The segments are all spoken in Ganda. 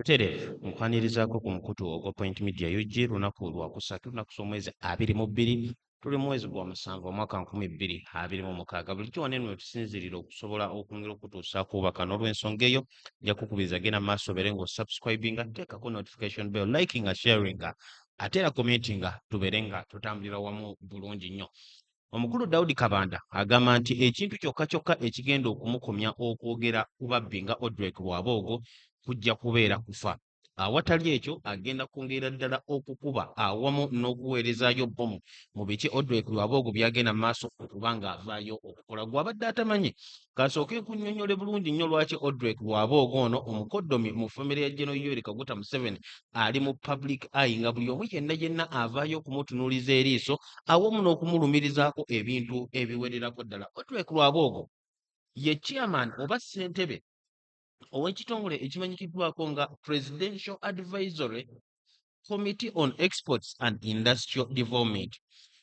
Butereevu nkwanirizaako ku mukutu ogwa Point Media UG lunaku lwakusatu lunaku somwezi 22 tuli mwezi gwa musanvu omwaka 2026 bulijjo wano eno wetusinzirira okusobola okwongera okutuusaako obubaka n'olw'ensonga eyo nja kukubiriza genda maaso obeere ng'osubscribinga teekako notification bell likinga sharinga ate era commentinga tubeere nga tutambulira wamu bulungi nnyo. Omukulu Daudi Kabanda agamba nti ekintu kyokka kyokka ekigenda okumukomya okwogera ku babbi nga Odrek Rwaboogo kujja kubeera kufa. Awatali ekyo agenda kwongera ddala okukuba awamu n'okuweerezaayo bbomu mu biki Odrek Rwaboogo byagenda maaso okuba ng'avaayo okukola. Gw'abadde atamanyi kasooke kunnyonnyole bulungi nnyo lwaki Odrek Rwaboogo ono omukoddomi mu famire ya General Yoweri Kaguta Museveni ali mu public eye nga buli omu yenna avaayo okumutunuuliza eriiso awamu n'okumulumirizaako ebintu ebiwererako ddala. Odrek Rwaboogo ye chairman oba ssentebe ow'ekitongole ekimanyikiddwako nga Presidential Advisory Committee on Exports and Industrial Development.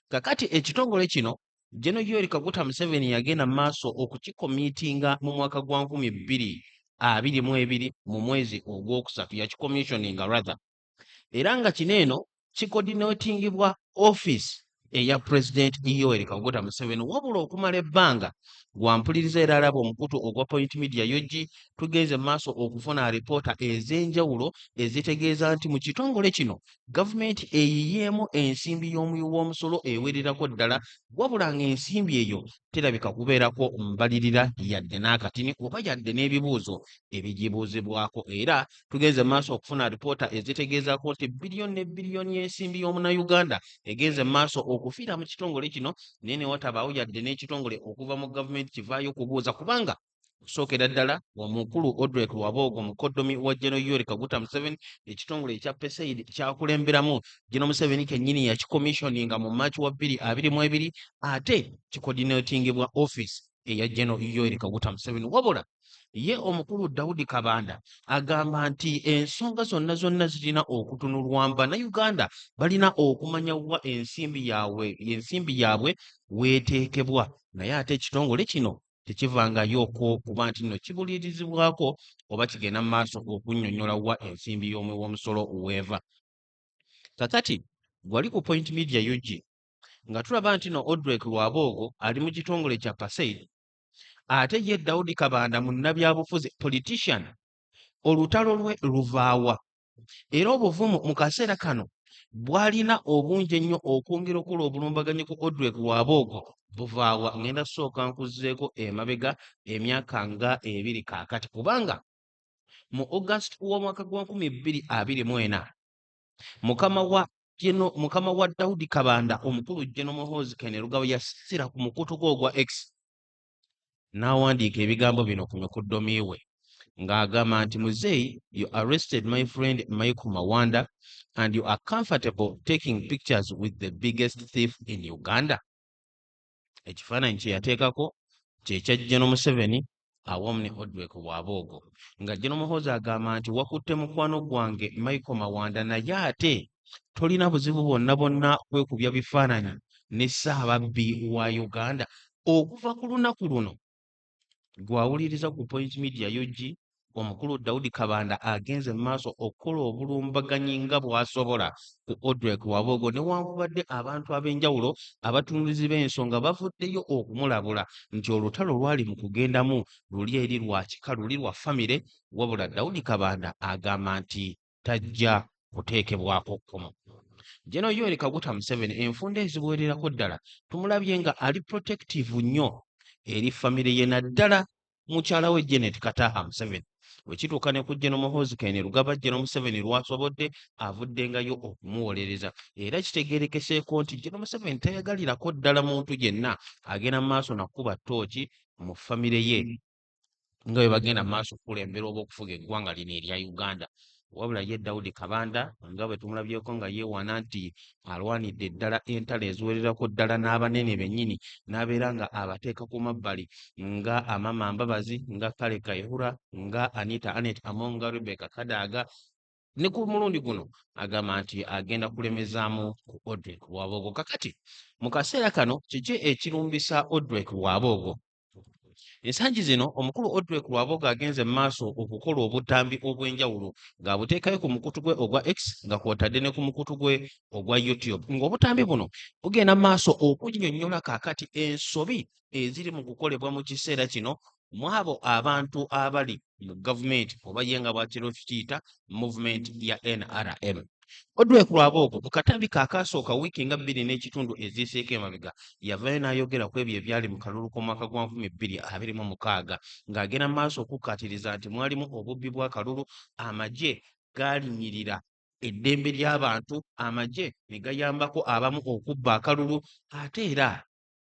Kakati ekitongole kino General Yoweri Kaguta Museveni yagenda maaso okukikomiitinga mu mwaka gwa 2022 mu mwezi ogwokusatu yakikomissioninga rather. Era nga kino eno kikoordinatingibwa office eya President Yoweri Kaguta Museveni wabula okumala ebbanga gwampuliriza era alaba omukutu ogwa Point Media UG tugenze maaso okufuna alipoota ez'enjawulo ezitegeeza nti mu kitongole kino gavumenti eyiyeemu ensimbi y'omuwi w'omusolo ewererako ddala wabula ng'ensimbi eyo terabika kubeerako mbalirira yadde n'akatini oba yadde n'ebibuuzo ebigibuuzibwako. Era tugenze maaso okufuna alipoota ezitegeezaako nti biliyoni ne biliyoni y'ensimbi y'omunnayuganda egenze maaso okufiira mu kitongole kino naye ne watabaawo yadde n'ekitongole okuva mu gavumenti kivaayo kubuuza kubanga okusookera ddala omukulu Odrek Rwaboogo mukoddomi wa General Yoweri Kaguta Museveni ekitongole ekya PESAID kyakulemberamu General Museveni kennyini yakikomissioninga mu Maachi wa 2022 ate kikoordinatingibwa office eya General Yoweri Kaguta Museveni wabula ye omukulu Daudi Kabanda agamba nti ensonga zonna zirina okutunulwa Bannayuganda balina okumanya wa ensimbi yaabwe weeteekebwa naye ate ekitongole kino tekivangayo kuba nti nno kibulirizibwako oba kigenda mu maaso okunnyonnyola wa ensimbi y'omuwi w'omusolo weeva. Kakati gwali ku Point Media UG nga tulaba nti no Odrek Rwaboogo ali mu kitongole kya PESAID ate ye Daudi Kabanda munnabyabufuzi politician olutalo lwe luvaawa era obuvumu mu kaseera kano bwalina obungi ennyo okwongera okukola obulumbaganyi ku Odrek Rwaboogo buvaawa. Ngenda kusooka nkuzzeeko emabega emyaka nga 2 kaakati kubanga mu August w'omwaka gwa 2024 mukama wa Daudi Kabanda omukulu General Muhoozi Kainerugaba yasira ku mukutu gwe ogwa X n'awandiika ebigambo bino ku mikuddomi we ng'agamba nti muzeeyi, you arrested my friend Michael Mawanda and you are comfortable taking pictures with the biggest thief in Uganda. Ekifaananyi kye yateekako kye kya General Museveni awamu ne Odrek Rwaboogo nga General Muhoozi agamba nti wakutte mukwano gwange Michael Mawanda naye ate tolina buzibu bwonna kwekubya bifaananyi ne ssaababbi wa Uganda. Okuva ku lunaku luno gwawuliriza ku Point Media UG omukulu Daudi Kabanda agenze mu maaso okukola obulumbaganyi nga bw'asobola ku Odrek Rwaboogo newankubadde abantu ab'enjawulo abatunuulizi b'ensonga bavuddeyo okumulabula nti olutalo lwali mu kugendamu luli eri lwa kika luli lwa famire wabula Daudi Kabanda agamba nti tajja kuteekebwako kkomo. General Yoweri Kaguta Museveni enfunda ezibuwererako ddala tumulabye nga ali protective nnyo eri famire ye naddala mukyala we Janet Kataha Museveni. Wekituuka ne ku General Muhoozi Kainerugaba General Museveni lwasobodde avuddengayo okumuwolereza era kitegeerekeseeko nti General Museveni tayagalirako ddala muntu yenna agenda mu maaso nakuba ttooki mu famire ye nga bwe bagenda mu maaso okukulembera oba okufuga eggwanga lino erya Uganda. Wabula ye Daudi Kabanda nga bwe tumulabyeko nga yeewaana nti alwanidde ddala entalo eziwererako ddala n'abanene bennyini n'abeera nga abateeka ku mabbali nga Amama Mbabazi nga Kale Kayihura nga Anita Anet Among nga Rebecca Kadaga ne ku mulundi guno agamba nti agenda kulemezaamu ku Odrek Rwaboogo. Kakati mu kaseera kano kiki ekirumbisa Odrek Rwaboogo? Ensangi zino omukulu Odwek Lwabogo agenze mu maaso okukola obutambi obw'enjawulo ng'abuteekayo ku mukutu gwe ogwa X nga kw'otadde ne ku mukutu gwe ogwa YouTube, ng'obutambi buno bugenda mu maaso okunnyonnyola kaakati ensobi eziri mu kukolebwa mu kiseera kino mu abo abantu abali mu gavumenti oba ye nga bw'akira okiyita movement ya NRM. Odwek Lwabogo mu katambi kaakasooka wiiki nga 2 n'ekitundu eziiseeko emabega yavaayo n'ayogera ku ebyo ebyali mu kalulu k'omwaka gwa 2026 ng'agenda mu maaso okukkaatiriza nti mwalimu obubbi bw'akalulu, amagye gaalinyirira eddembe ly'abantu, amagye ne gayambako abamu okubba akalulu ate era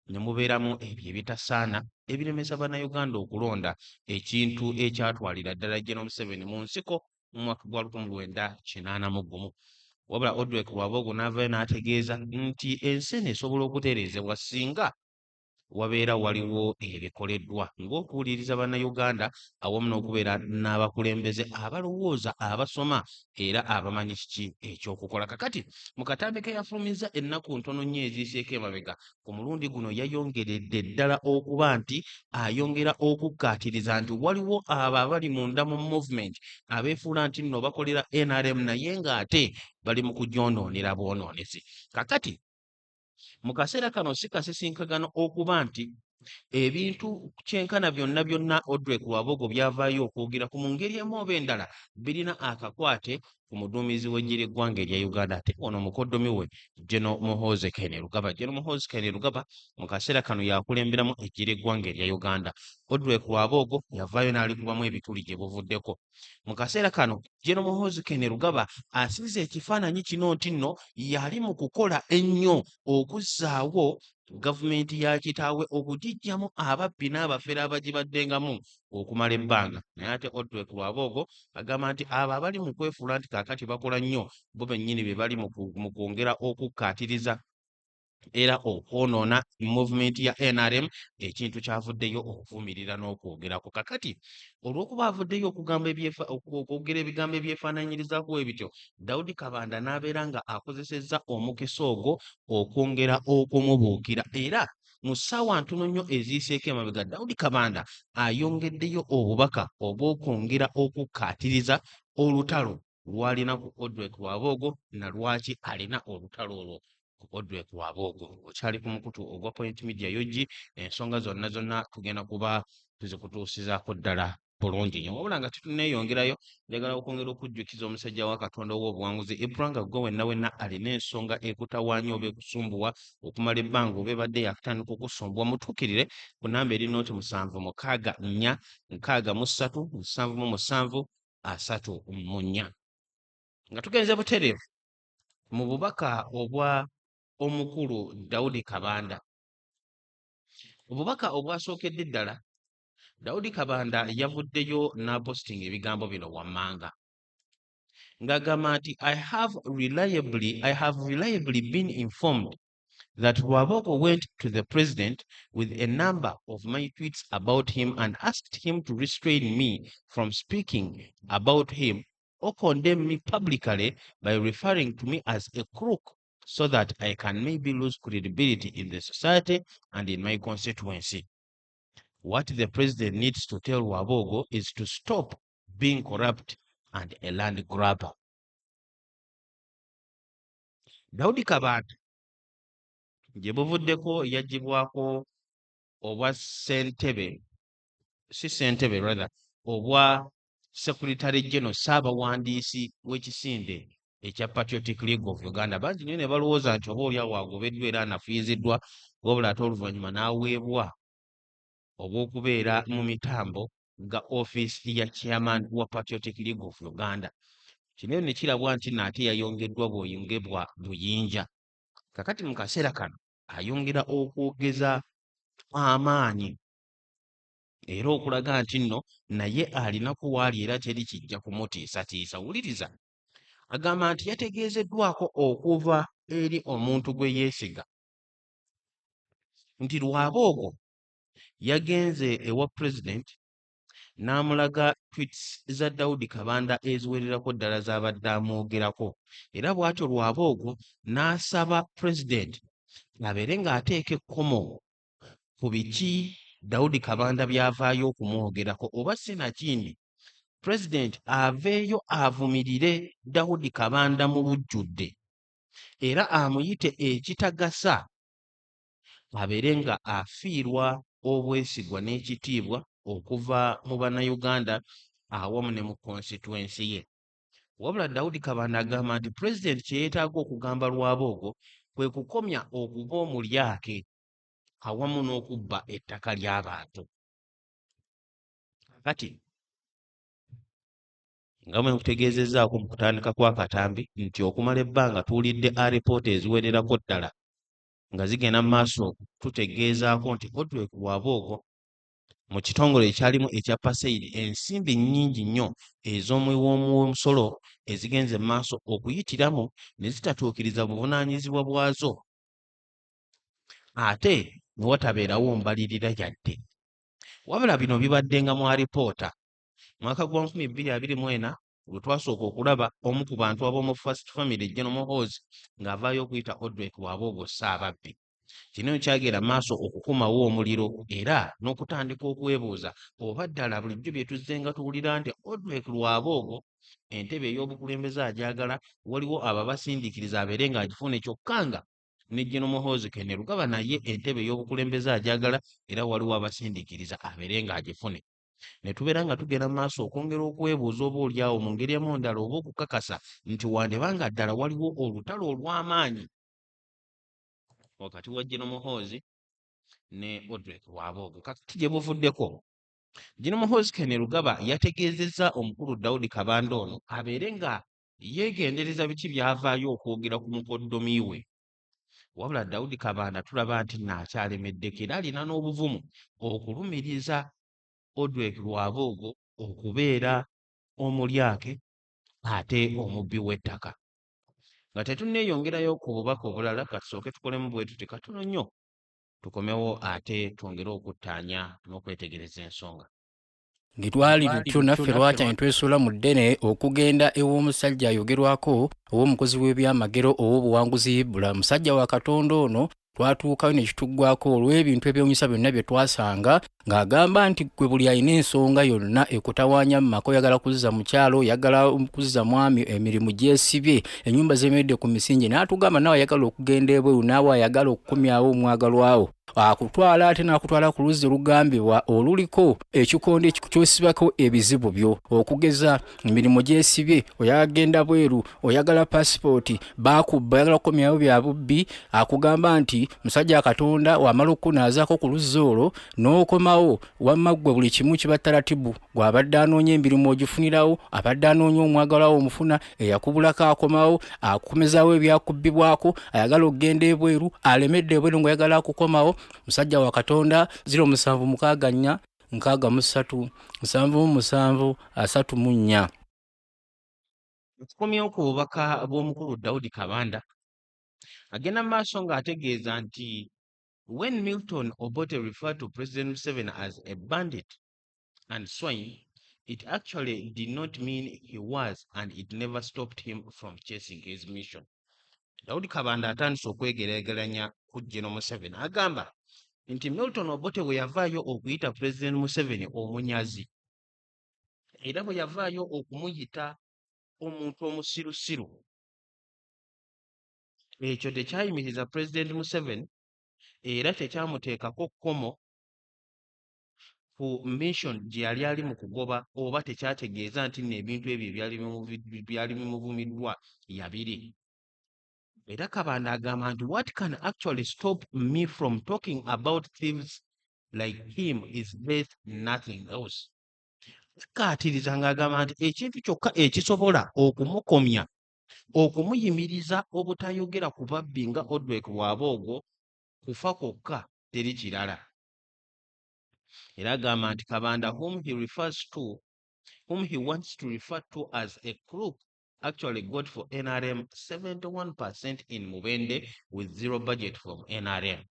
ne mubeeramu ebyo ebitasaana ebiremesa bannayuganda okulonda ekintu ekyatwalira ddala General Museveni mu nsiko mu mwaka gwa 1981. Wabula Odwek Lwabogo n'avaayo n'ategeeza nti ensi eno esobola okutereezebwa singa wabeera waliwo ebikoleddwa ng'okuwuliriza bannayuganda awamu n'okubeera n'abakulembeze abalowooza, abasoma era abamanyi kiki ekyokukola. Kakati mu katambi ke yafulumizza ennaku ntono nnyo eziiseeko emabega, ku mulundi guno yayongeredde ddala okuba nti ayongera okukkaatiriza nti waliwo abo abali munda mu movement abeefuula nti nno bakolera NRM naye ng'ate bali mu kugyonoonera bwonoonesi. Kakati mu kaseera kano si kasisinkagano okuba nti ebintu kyenkana byonna Odwek Lwabogo byavaayo okwogeraku mu ngeri emu oba endala birina akakwate ku muduumizi w'eggye ly'eggwanga erya Uganda ate ono mukoddomi we General Muhoozi Kainerugaba. General Muhoozi Kainerugaba mu kaseera kano yakulemberamu eggye ly'eggwanga erya Uganda. Odwek Lwabogo yavaayo n'alikubamu ebituli gye buvuddeko. Mu kaseera kano General Muhoozi Kainerugaba asize ekifaananyi kino nti nno yali mu kukola ennyo okuzzaawo gavumenti ya kitaawe okugiggyamu ababbi n'abafere abagibaddengamu okumala ebbanga. Naye ate Odwek Lwabogo agamba nti abo abali mu kwefuula nti kaakati bakola nnyo bo bennyini be bali mu kwongera okukkaatiriza era okwonoona movement ya NRM ekintu kyavuddeyo okuvumirira n'okwogerako. Kakati olw'okuba avuddeyo okwogera ebigambo ebyefaananyirizaako ebityo, Daudi Kabanda n'abeera nga akozesezza omukisa ogwo okwongera okumubuukira era mu ssaawa ntono nnyo eziiseeko emabega Daudi Kabanda ayongeddeyo obubaka obw'okwongera okukkaatiriza olutalo lw'alina ku Odwek Lwabogo na lwaki alina olutalo olwo Odwek Lwabogo. Okyali ku mukutu ogwa Point Media Yogi, ensonga zonna tugenda kuba tuzikutuusizaako ddala bulungi nnyo. Wabula nga tuneeyongerayo, njagala okwongera okujjukiza omusajja wa Katonda ow'obuwanguzi Ibranga gwe wenna alina ensonga ekutawaanya oba ekusumbuwa okumala ebbanga oba ebadde yakutandika okusumbuwa, mutuukirire ku nnamba eri nooti 76463773 nga tugenze butereevu mu bubaka obwa omukulu Daudi Kabanda. Obubaka obwasookedde ddala Daudi Kabanda yavuddeyo n'apostinga ebigambo bino wammanga ng'agamba nti I have reliably been informed that Lwabogo went to the president with a number of my tweets about him and asked him to restrain me from speaking about him or condemn me publicly by referring to me as a crook so that I can maybe lose credibility in the society and in my constituency. What the president needs to tell Lwabogo is to stop being corrupt and a land grabber. Daudi Kabanda gye buvuddeko yaggyibwako obwa ssentebe obwa Secretary General Ssaabawandiisi w'ekisinde ekya Patriotic League of Uganda. Bangi nnyo ne balowooza nti oba olyawo agobeddwa era anafiiziddwa, wabula ate oluvannyuma n'aweebwa obw'okubeera mu mitambo ga ofiisi ya chairman wa Patriotic League of Uganda. Kino ne kirabwa nti naate yayongeddwa bw'oyongebwa buyinja. Kakati mu kaseera kano ayongera okwogeza amaanyi era okulaga nti nno naye alinaku waali era teri kijja kumutiisatiisa. Wuliriza, agamba nti yategeezeddwako okuva eri omuntu gwe yeesiga nti Lwabogo yagenze ewa president n'amulaga tweets za Daudi Kabanda eziwererako ddala z'abadde amwogerako, era bw'atyo Lwabogo n'asaba president abeere ng'ateeka ekkomo ku biki Daudi Kabanda byavaayo okumwogerako oba sinakindi President aveeyo avumirire Daudi Kabanda mu bujjudde era amuyite ekitagasa abeere nga afiirwa obwesigwa n'ekitiibwa okuva mu bannayuganda awamu ne mu constituency ye. Wabula Daudi Kabanda agamba nti President kye yeetaaga okugamba Lwaboogo kwe kukomya okuba omulyake awamu n'okubba ettaka ly'abantu. Kati nga mwe nkutegeezezzaako mu kutandika kw'akatambi nti okumala ebbanga tuwulidde alipoota eziwererako ddala nga zigenda mu maaso tutegeezaako nti Odwek Lwaboogo mu kitongole ekyalimu ekya Paseidi ensimbi nnyingi nnyo ez'omumusolo ezigenze mu maaso okuyitiramu ne zitatuukiriza buvunaanyizibwa bwazo ate ne watabeerawo mbalirira yadde. Wabula bino bibaddenga mu alipoota mwaka gwa 2024 lwe twasooka okulaba omu ku bantu ab'omu First Family General Muhoozi ng'avaayo okuyita Odwek Lwaboogo Ssaababbi. Kino kyagera maaso okukumawo omuliro era n'okutandika okwebuuza oba ddala bulijjo bye tuzzenga tuwulira nti Odwek Lwaboogo entebe ey'obukulembeze agyagala waliwo ababasindiikiriza abeere ng'agifune kyokka nga ne General Muhoozi Kainerugaba naye entebe ey'obukulembeze agyagala era waliwo abasindiikiriza abeere ng'agifune. Ne tubeera nga tugenda mu maaso okwongera okwebuuza oba oliawo mu ngeri emu ndala oba okukakasa nti wandibanga ddala waliwo olutalo olw'amaanyi wakati wa General Muhoozi ne Odwek Lwaboogo. Kakati gye buvuddeko General Muhoozi Kainerugaba yategeezezza omukulu Daudi Kabanda ono abeere nga yeegendereza biki byavaayo okwogera ku mukoddomi we. Wabula Daudi Kabanda tulaba nti naakyalemeddeko era alina n'obuvumu okulumiriza Odwek Lwaboogo okubeera omulyake ate omubbi w'ettaka. Nga tetunneeyongerayo ku bubaka obulala katusooke tukolemu bwe tuti katono nnyo tukomewo ate twongere okuttaanya n'okwetegereza ensonga. Ngitwali tutyo naffe lwakyani twesuula mu ddene okugenda ew'omusajja ayogerwako ow'omukozi w'ebyamagero ow'obuwanguzi Ibula. Musajja wa Katonda ono twatuukayo ne kituggwako olw'ebintu ebyewuunyisa byonna bye twasanga ng'agamba nti gwe buli alina ensonga yonna ekutawaanya mu maka, oyagala kuzza mukyalo, oyagala kuzza mwami emirimu gyesibye, ennyumba zeemeredde ku misingi, n'atugamba naawe ayagala okugenda ebweru, naawe ayagala okukumyawo omwagalwawo. Akutwala ate n'akutwala ku luzzi olugambibwa oluliko ekikondo kyosibako ebizibu byo, okugeza emirimu gyesibye, oyagala genda bweru, oyagala pasipooti, baakubba, oyagala kukomyawo bya bubbi. Akugamba nti musajja Katonda wamala okukunaazaako ku luzzi olwo n'okomawo wamma ggwe buli kimu kiba taratibu. Gw'abadde anoonya emirimu ogifunirawo, abadde anoonya omwagalwawo omufuna, eyakubulako akomawo, akukomezaawo ebyakubbibwako, ayagala okugenda ebweru, alemedde ebweru ng'oyagala akukomawo. Musajja wa Katonda 0764637734. Tukomyewo ku bubaka bw'omukulu Daudi Kabanda agenda mu maaso ng'ategeeza nti when Milton Obote referred to President Museveni as a bandit and swine, it actually did not mean he was, and it never stopped him from chasing his mission. Daudi Kabanda atandise okwegeraageranya ku General Museveni agamba nti Milton Obote bwe yavaayo okuyita President Museveni omunyazi era bwe yavaayo okumuyita omuntu omusirusiru, ekyo tekyayimiriza President Museveni era tekyamuteekako kkomo ku mission gye yali ali mu kugoba, oba tekyategeeza nti n'ebintu ebyo byali bimuvumiddwa yabiri. Era Kabanda agamba nti what can actually stop me from talking about thieves like him is worth nothing else. Akaatiriza ng'agamba nti ekintu kyokka ekisobola okumukomya, okumuyimiriza obutayogera ku babbi nga Odwek Lwaboogo, kufa kwokka teri kirala. Era agamba nti Kabanda whom he wants to refer to as a crook actually got for NRM 71% in Mubende with zero budget from NRM.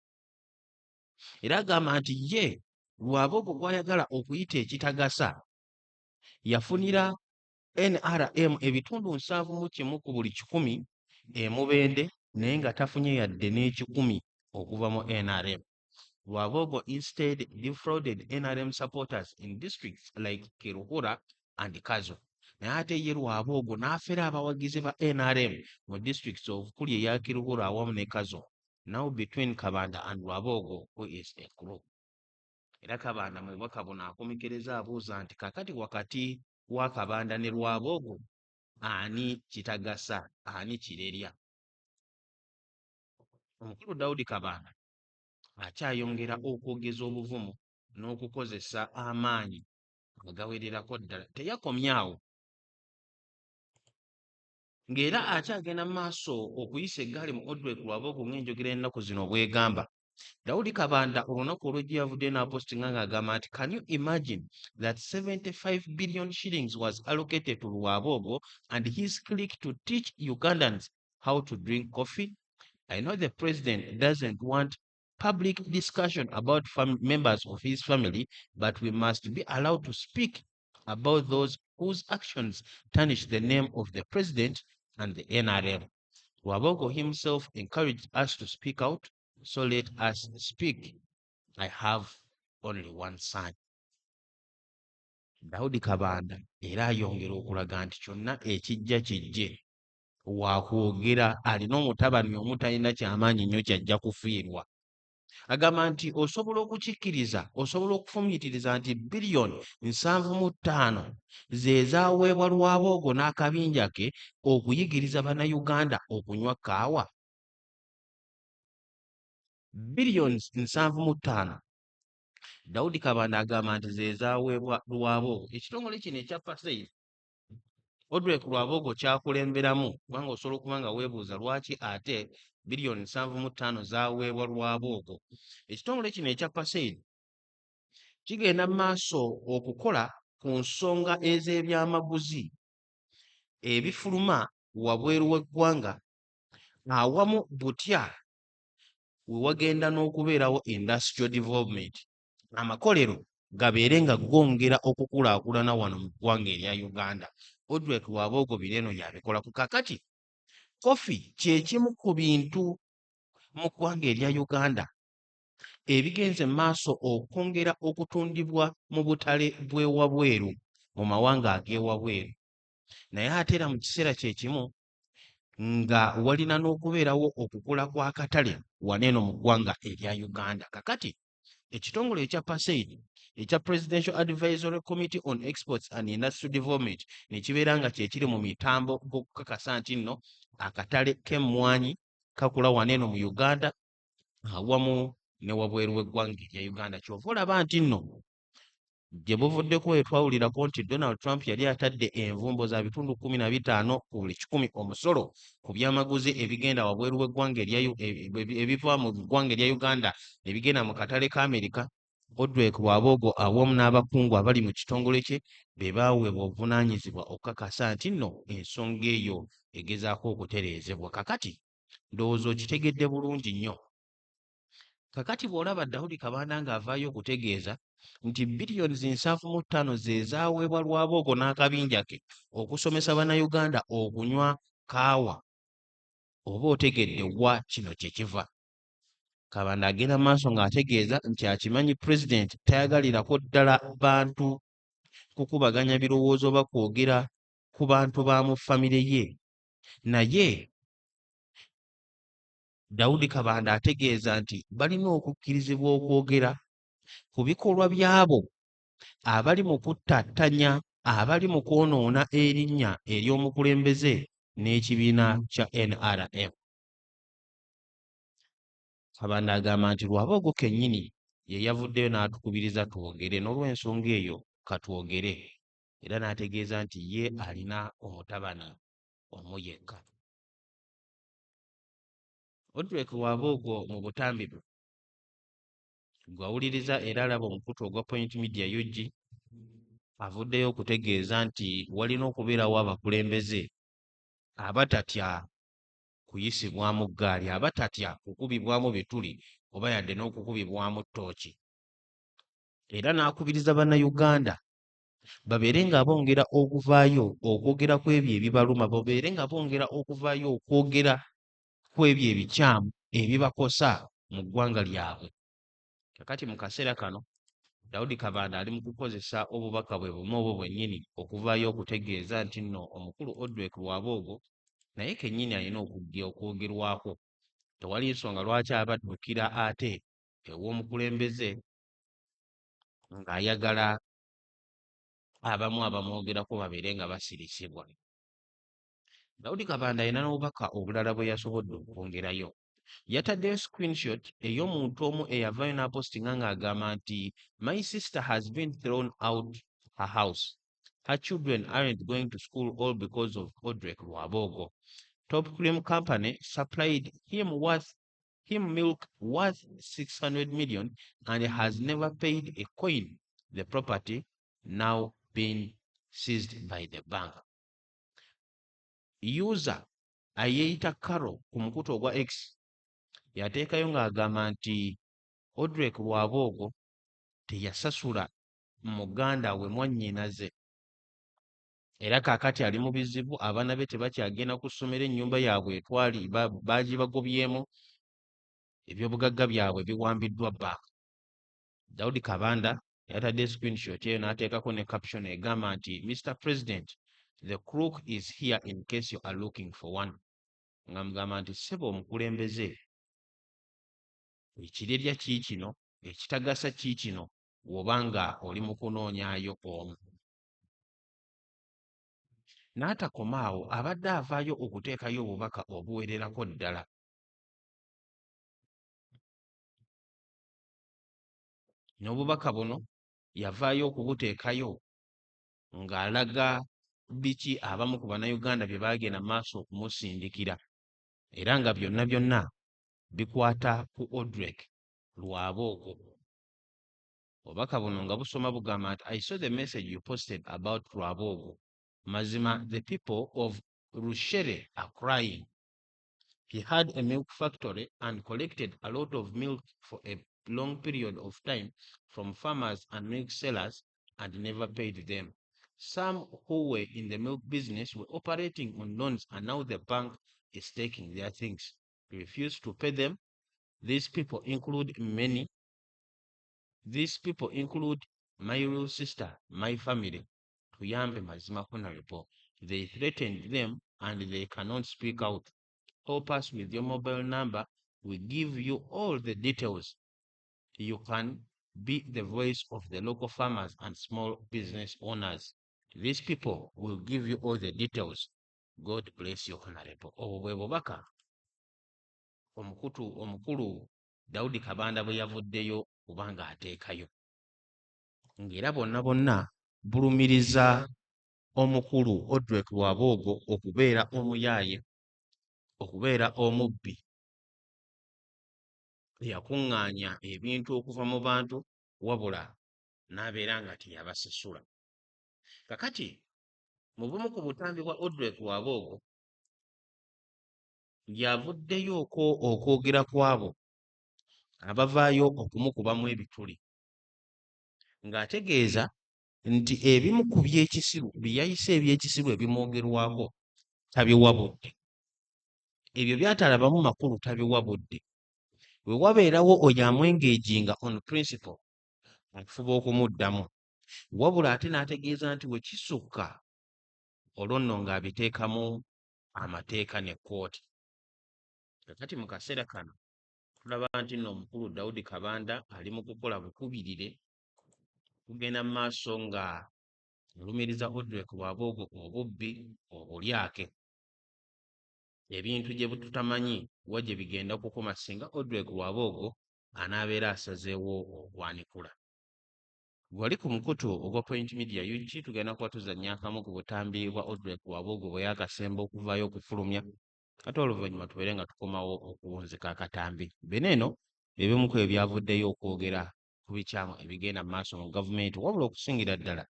Era agamba nti ye Lwaboogo gw'ayagala okuyita ekitagasa yafunira NRM ebitundu 71 ku buli 100 e Mubende naye nga tafunye yadde n'ekikumi okuva mu NRM. Lwabogo instead defrauded NRM supporters in districts like Kiruhura and Kazo. Naye ate ye Lwabogo n'afera abawagizi ba NRM mu districts of kuli eya Kiruhura awamu ne Kazo. Now between Kabanda and Lwabogo, who is a group? Era Kabanda mu bubaka buno akomekereza abuuza nti kakati wakati wa Kabanda ne Lwabogo ani kitagasa, ani kirerya? Omukulu Daudi Kabanda akyayongera okwogeza obuvumu n'okukozesa amaanyi agawererako ddala. Teyakomyawo ng'era akyagenda mu maaso okuyisa eggaali mu Odwek Lwabogo ng'enjogera ennaku zino bw'egamba. Daudi Kabanda olunaku olw'ejjo yavudde n'apostinga ng'agamba nti can you imagine that 75 billion shillings was allocated to Lwabogo and his clique to teach Ugandans how to drink coffee? I know the president doesn't want public discussion about members of his family, but we must be allowed to speak about those whose actions tarnish the name of the president and the NRM. Lwabogo himself encouraged us to speak out, so let us speak. I have only one son. Daudi Kabanda era ayongera okulaga nti kyonna ekijja kijje waakwogera alina omutabani omutalina kyamaanyi nnyo kyajja kufiirwa. Agamba nti osobola okukikkiriza, osobola okufumiitiriza nti biliyoni 75 ze zaaweebwa Lwabogo n'akabinja ke okuyigiriza bannayuganda okunywa kaawa. Biliyoni 75. Daudi Kabanda agamba nti ze zaaweebwa Lwabogo. Ekitongole kino ekya Pasaid Odwek Lwabogo kyakulemberamu kubanga osobola okuba nga weebuuza lwaki ate biliyoni 75 zaaweebwa Lwabogo. Ekitongole kino ekya Pasaid kigenda mu maaso okukola ku nsonga ez'ebyamaguzi ebifuluma wabweru w'eggwanga awamu butya we wagenda n'okubeerawo industrial development, amakolero gabeere nga gongera okukulaakulana wano mu ggwanga erya Uganda. Odwek Lwabogo bireno yabikola ku kakati. Kofi kye kimu ku bintu mu ggwanga erya Uganda ebigenze mu maaso okwongera okutundibwa mu butale bw'ewabweru mu mawanga ag'ewabweru. Naye ate era mu kiseera kye kimu nga walina n'okubeerawo okukula kw'akatale waneeno mu ggwanga erya Uganda. Kakati ekitongole ekya Pasaid ekya Presidential Advisory Committee on Exports and Industrial Development ne kibeera nga kye kiri mu mitambo g'okukakasa nti nno akatale k'emmwanyi kakula waneeno mu Uganda awamu ne wabweru w'eggwanga erya Uganda. Kyova olaba nti nno gye buvuddeko we twawulirako nti Donald Trump yali atadde envumbo za bitundu 15 ku buli 100 omusolo ku byamaguzi ebigenda wabweru w'eggwanga ebiva mu ggwanga erya Uganda ebigenda mu katale ka Amerika. Odwek Lwabogo awamu n'abakungu abali mu kitongole kye be baaweebwa obuvunaanyizibwa okukakasa nti nno ensonga eyo egezaako okutereezebwa. Kakati ndowooza okitegedde bulungi nnyo. Kakati bw'olaba Daudi Kabanda ng'avaayo okutegeeza nti biliyoni 75 ze zaaweebwa Lwabogo n'akabinja ke okusomesa bannayuganda okunywa kaawa, oba otegedde wa kino kye kiva. Kabanda agenda mu maaso ng'ategeeza nti akimanyi pulezidenti tayagalirako ddala bantu kukubaganya birowoozo oba kwogera ku bantu ba mu famire ye. Naye Daudi Kabanda ategeeza nti balina okukkirizibwa okwogera ku bikolwa byabo abali mu kuttattanya, abali mu kwonoona erinnya ery'omukulembeze n'ekibiina kya NRM. Kabanda agamba nti Lwabogo kennyini ye yavuddeyo n'atukubiriza twogere, n'olw'ensonga eyo katwogere. Era n'ategeeza nti ye alina omutabani omu yekka. Odwek Lwabogo mu butambi bwe gwawuliriza era alaba omukutu ogwa Point Media UG avuddeyo okutegeeza nti walina okubeerawo abakulembeze abatatya kuyisibwamu ggaali, abatatya kukubibwamu bituli oba yadde n'okukubibwamu ttooki. Era n'akubiriza bannayuganda babeere nga bongera okuvaayo okwogera ku ebyo ebibaluma, babeere nga bongera okuvaayo okwogera ku ebyo ebikyamu ebibakosa mu ggwanga lyabwe. kakati mu kaseera kano Daudi Kabanda ali mu kukozesa obubaka bwe bumu obwo bwennyini okuvaayo okutegeeza nti nno omukulu Odwek Rwaboogo naye kennyini alina okwogerwako. Tewali nsonga lwaki abaddukira ate ew'omukulembeze ng'ayagala abamu abamwogerako babeere nga basirisibwa. Daudi Kabanda alina n'obubaka obulala bwe yasobodde okwongerayo. Yataddeyo screenshot ey'omuntu omu eyavaayo n'apostinga ng'agamba nti my sister has been thrown out her house. Her children aren't going to school all because of Odwek Rwaboogo. Top cream company supplied him milk worth 600 million and has never paid a coin. The property now being seized by the bank. User ayeeyita Carol ku mukutu ogwa X yateekayo ng'agamba nti Odwek Rwaboogo teyasasula muganda we mwannyinaze era kaakati ali mu bizibu, abaana be tebakyagenda ku ssomero, ennyumba yaabwe etwali baagibagobyemu, ebyobugagga byabwe biwambiddwa banka. Daudi Kabanda yatadde screenshot eyo n'ateekako ne caption egamba nti Mr. President, the crook is here in case you are looking for one. Nga mugamba nti ssebo omukulembeze ekirerya kiikino ekitagasa kiikino bw'obanga oli mu kunoonyaayo omu. N'atakomaawo abadde avaayo okuteekayo obubaka obuwererako ddala. N'obubaka buno yavaayo okubuteekayo ng'alaga biki abamu ku bannayuganda bye baagenda maaso okumusindikira era nga byonna byonna bikwata ku Odwek Rwaboogo. Obubaka buno nga busoma bugamba nti I saw the message you posted about Rwaboogo. Mazima, the people of Rushere are crying. He had a milk factory and collected a lot of milk for a long period of time from farmers and milk sellers and never paid them. Some who were in the milk business were operating on loans and now the bank is taking their things. He refused to pay them. These people include my real sister, my family. Tuyambe Mazima Honorable. They threatened them and they cannot speak out. Help us with your mobile number. We give you all the details. You can be the voice of the local farmers and small business owners. These people will give you all the details. God bless you, Honorable. Obwe bubaka omukulu Daudi Kabanda bwe yavuddeyo kubanga ateekayo. Ng'era bonna bulumiriza omukulu Odwek Rwaboogo okubeera omuyaaye, okubeera omubbi eyakuŋŋaanya ebintu okuva mu bantu wabula n'abeera nga teyabasasula. Kakati mu bumu ku butambi bwa Odwek Rwaboogo yavuddeyo okwogera kwabo abavaayo okumukubamu ebituli ng'ategeeza nti ebimu ku by'ekisiru bye yayise eby'ekisiru ebimwogerwako tabiwabudde. Ebyo by'atalabamu makulu tabiwabudde. We wabeerawo oyo amwengeejinga on principle akufuba okumuddamu, wabula ate n'ategeeza nti we kisukka olwo nno ng'abiteekamu amateeka ne kkooti. Kakati mu kaseera kano tulaba nti nno omukulu Daudi Kabanda ali mu kukola bukubirire kugenda mu maaso nga alumiriza Odwek Rwaboogo obubbi obulyake. Ebintu gye tutamanyi wa gye bigenda kukoma singa Odwek Rwaboogo anaabeera asazeewo okwanikula. Gwali ku mukutu ogwa Point Media UG tugenda kuba tuzannya akamu ku butambi bwa Odwek Rwaboogo bwe yaakasemba okuvaayo okufulumya ate oluvannyuma tubeere nga tukomawo okuwunzika akatambi. Beneeno ebimu ku ebyavuddeyo okwogera ku bikyamu ebigenda mu maaso mu gavumenti, wabula okusingira ddala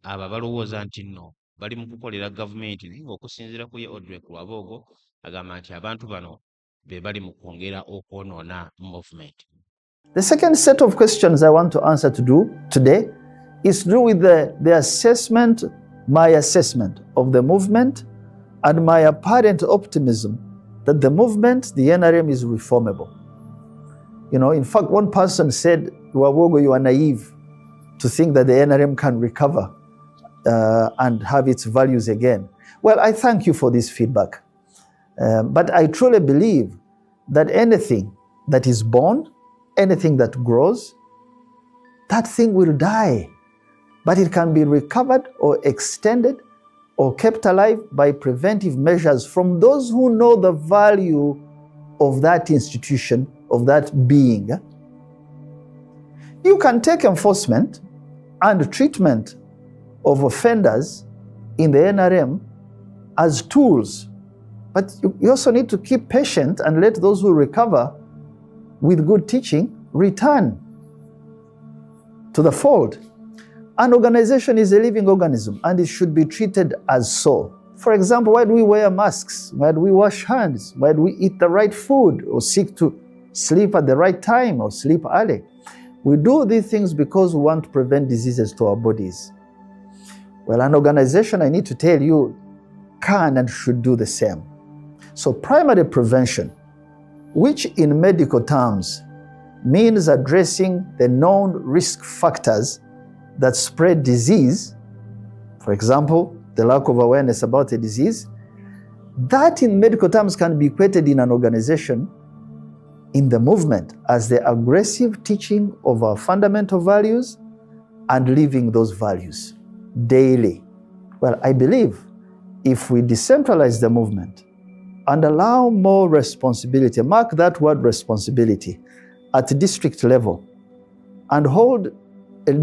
abo balowooza nti nno bali mu kukolera gavumenti naye ng'okusinziira ku ye Odwek Rwaboogo agamba nti abantu bano be bali mu kwongera okwonoona movement. The second set of questions I want to answer today is to do with the assessment, my assessment of the movement and my apparent optimism that the movement, the NRM, is reformable. In fact, one person said, Wawogo, you are naive to think that the NRM can recover and have its values again. Well, I thank you for this feedback. But I truly believe that anything that is born, anything that grows, that thing will die. But it can be recovered or extended or kept alive by preventive measures from those who know the value of that institution, of that being. You can take enforcement and treatment of offenders in the NRM as tools, but you also need to keep patient and let those who recover with good teaching return to the fold. An organization is a living organism and it should be treated as so. For example, why do we wear masks? Why do we wash hands? Why do we eat the right food or seek to sleep at the right time or sleep early? We do these things because we want to prevent diseases to our bodies. Well, an organization, I need to tell you, can and should do the same. So primary prevention, which in medical terms means addressing the known risk factors that spread disease, for example, the lack of awareness about a disease, that in medical terms can be equated in an organization, in the movement, as the aggressive teaching of our fundamental values and living those values daily. Well, I believe if we decentralize the movement and allow more responsibility, mark that word responsibility, at district level, and hold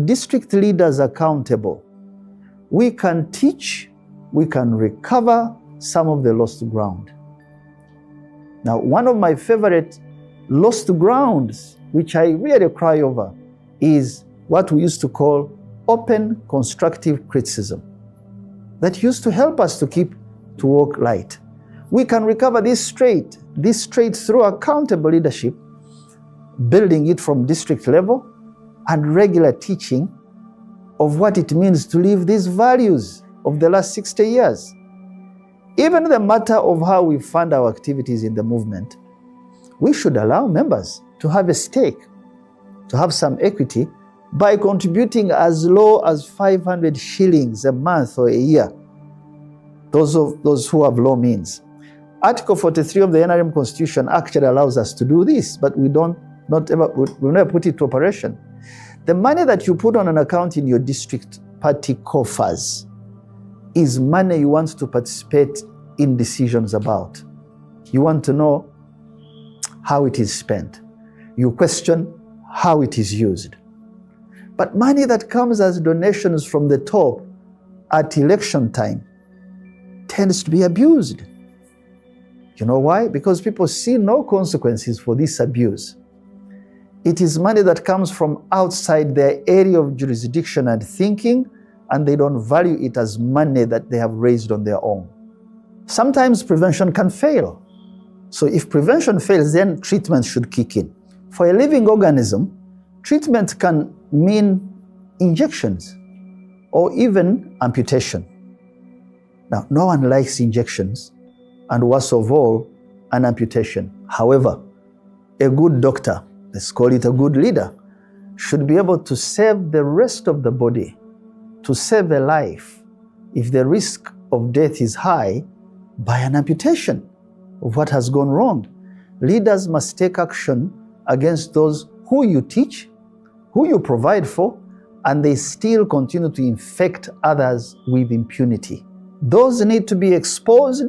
district leaders accountable, we can teach, we can recover some of the lost ground. Now, one of my favorite lost grounds, which I really cry over, is what we used to call open constructive criticism. That used to help us to walk light. We can recover this straight through accountable leadership, building it from district level, and regular teaching of what it means to live these values of the last 60 years. Even the matter of how we fund our activities in the movement, we should allow members to have a stake, to have some equity by contributing as low as 500 shillings a month or a year, those who have low means. Article 43 of the NRM Constitution actually allows us to do this, but we never put it to operation. The money that you put on an account in your district party coffers is money you want to participate in decisions about. You want to know how it is spent. You question how it is used. But money that comes as donations from the top at election time tends to be abused. You know why? Because people see no consequences for this abuse. It is money that comes from outside their area of jurisdiction and thinking, and they don't value it as money that they have raised on their own. Sometimes prevention can fail. So if prevention fails, then treatment should kick in. For a living organism, treatment can mean injections or even amputation. Now, no one likes injections, and worst of all, an amputation. However, a good doctor, let's call it a good leader, should be able to save the rest of the body, to save a life, if the risk of death is high, by an amputation of what has gone wrong. Leaders must take action against those who you teach, who you provide for, and they still continue to infect others with impunity. Those need to be exposed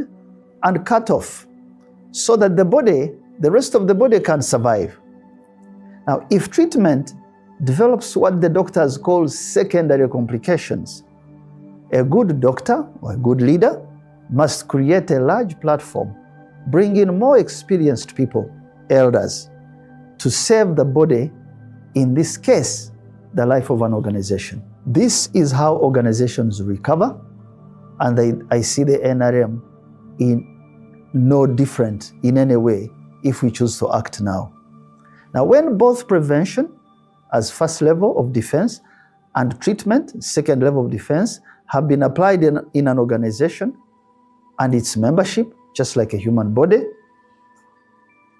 and cut off so that the rest of the body can survive. Now, if treatment develops what the doctors call secondary complications, a good doctor or a good leader must create a large platform, bring in more experienced people, elders, to save the body, in this case, the life of an organization. This is how organizations recover, and I see the NRM in no different in any way if we choose to act now. Now, when both prevention as first level of defense and treatment, second level of defense, have been applied in an organization and its membership, just like a human body,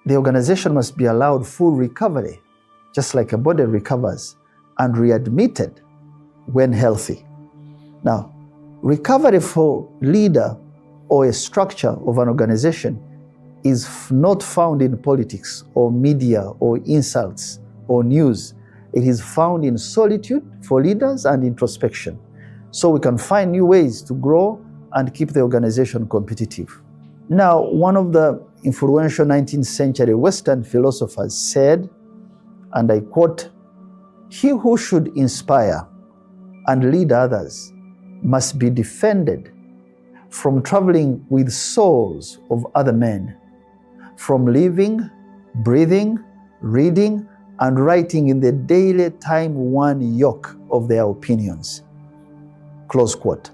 the organization must be allowed full recovery, just like a body recovers, and readmitted when healthy. Now, recovery for leader or a structure of an organization is not found in politics or media or insults or news. It is found in solitude for leaders and introspection. So we can find new ways to grow and keep the organization competitive. Now, one of the influential 19th century Western philosophers said, and I quote, "He who should inspire and lead others must be defended from traveling with souls of other men, from living, breathing, reading, and writing in the daily time-worn yoke of their opinions." Close quote.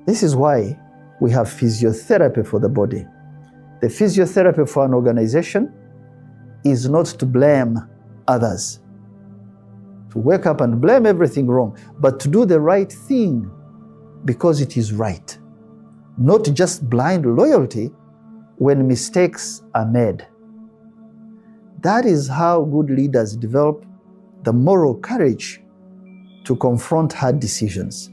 This is why we have physiotherapy for the body. The physiotherapy for an organization is not to blame others, to wake up and blame everything wrong, but to do the right thing because it is right. Not just blind loyalty when mistakes are made. That is how good leaders develop the moral courage to confront hard decisions.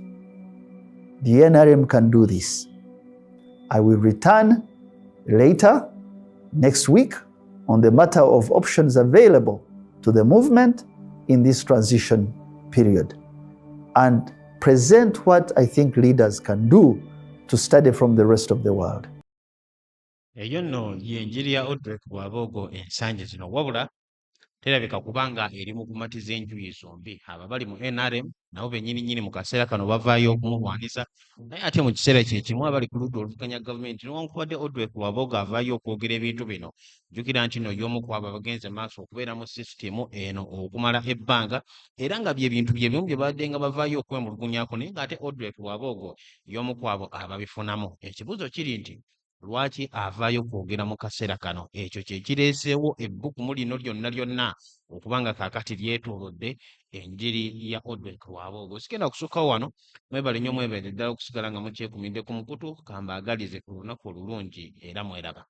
The NRM can do this. I will return later next week on the matter of options available to the movement in this transition period and present what I think leaders can do to study from the rest of the world. Eyo nno y'enjiri ya Odrek Wabogo ensangi zino, wabula terabika kubanga eri mu kumatiza enjuyi zombi. Abo bali mu NRM nabo bennyini mu kaseera kano bavaayo okumulwanyisa, naye ate mu kiseera kye kimu abali ku ludda oluvuganya gavumenti newankubadde Odrek Wabogo avaayo okwogera ebintu bino. Jjukira nti nno y'omu ku abo abagenze maaso okubeera mu sisitemu eno okumala ebbanga, era nga bye bintu bye bimu bye badde nga bavaayo okwemulugunyaako, naye ng'ate Odrek Wabogo y'omu ku abo ababifunamu. Ekibuuzo kiri nti lwaki avaayo kwogera mu kaseera kano? Ekyo kye kireeseewo ebbukumu lino lyonna okubanga kaakati lyetoolodde enjiri ya Odrek Wabogo. Sigenda kusukkawo wano, mwebale nnyo mwebale ddala okusigala nga mukyekumidde ku mukutu, kambaagalize ku lunaku olulungi era mweraba.